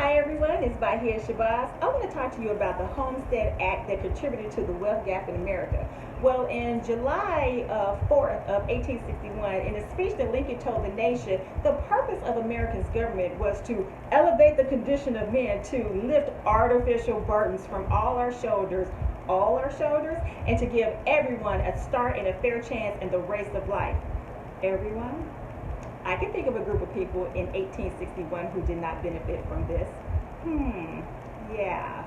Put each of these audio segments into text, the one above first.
Hi everyone, it's Bahiyah Shabazz. I want to talk to you about the Homestead Act that contributed to the wealth gap in America. Well, in July 4th of 1861, in a speech that Lincoln told the nation, the purpose of America's government was to elevate the condition of men, to lift artificial burdens from all our shoulders, and to give everyone a start and a fair chance in the race of life. Everyone? I can think of a group of people in 1861 who did not benefit from this. Yeah.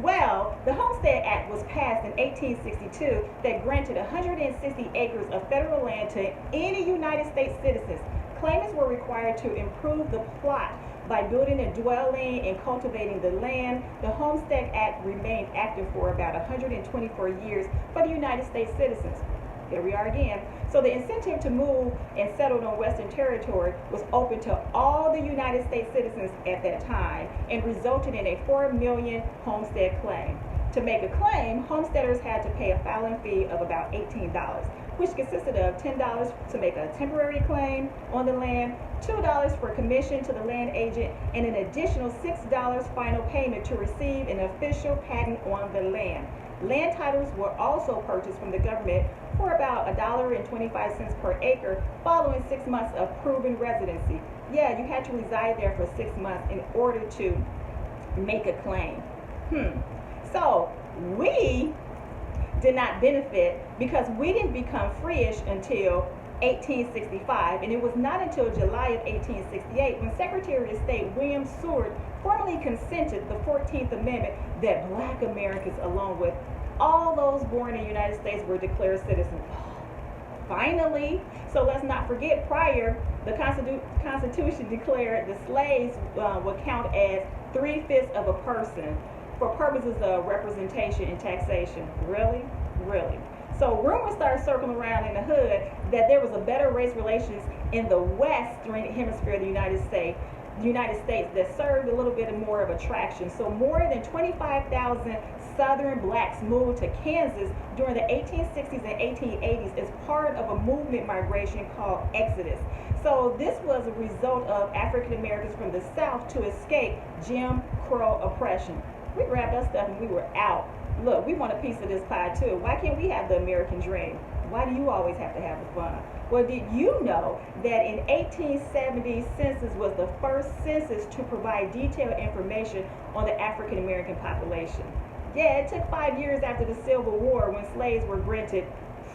Well, the Homestead Act was passed in 1862 that granted 160 acres of federal land to any United States citizens. Claimants were required to improve the plot by building a dwelling and cultivating the land. The Homestead Act remained active for about 124 years for the United States citizens. Here we are again. So the incentive to move and settle on Western territory was open to all the United States citizens at that time and resulted in a $4 million homestead claim. To make a claim, homesteaders had to pay a filing fee of about $18, which consisted of $10 to make a temporary claim on the land, $2 for commission to the land agent, and an additional $6 final payment to receive an official patent on the land. Land titles were also purchased from the government for about $1.25 per acre following 6 months of proven residency. Yeah, you had to reside there for 6 months in order to make a claim. So we did not benefit because we didn't become free-ish until 1865, and it was not until July of 1868 when Secretary of State William Seward formally consented the 14th Amendment that Black Americans, along with all those born in the United States, were declared citizens. Finally. So let's not forget, prior, the Constitution declared the slaves would count as 3/5 of a person for purposes of representation and taxation. Really? So rumors started circling around in the hood that there was a better race relations in the Western Hemisphere of the United States that served a little bit more of attraction. So more than 25,000 Southern blacks moved to Kansas during the 1860s and 1880s as part of a movement migration called Exodus. So this was a result of African Americans from the South to escape Jim Crow oppression. We grabbed our stuff and we were out. Look, we want a piece of this pie too. Why can't we have the American dream? Why do you always have to have the fun? Well, did you know that in 1870 census was the first census to provide detailed information on the African American population? Yeah, it took 5 years after the Civil War when slaves were granted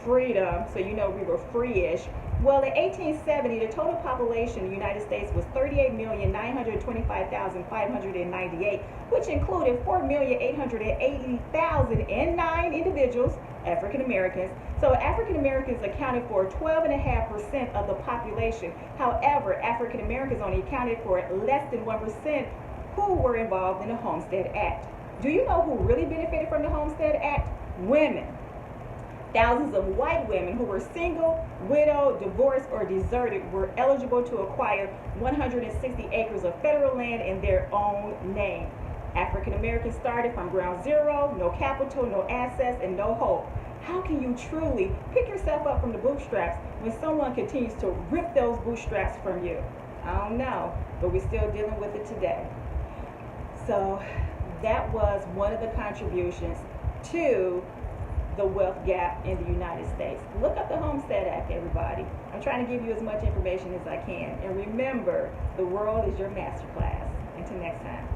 freedom, so you know we were free-ish. Well, in 1870, the total population of the United States was 38,925,598, which included 4,880,009 individuals, African Americans. So African Americans accounted for 12.5% of the population. However, African Americans only accounted for less than 1% who were involved in the Homestead Act. Do you know who really benefited from the Homestead Act? Women. Thousands of white women who were single, widowed, divorced, or deserted were eligible to acquire 160 acres of federal land in their own name. African Americans started from ground zero, no capital, no assets, and no hope. How can you truly pick yourself up from the bootstraps when someone continues to rip those bootstraps from you? I don't know, but we're still dealing with it today. So that was one of the contributions to the wealth gap in the United States. Look up the Homestead Act, everybody. I'm trying to give you as much information as I can. And remember, the world is your master class. Until next time.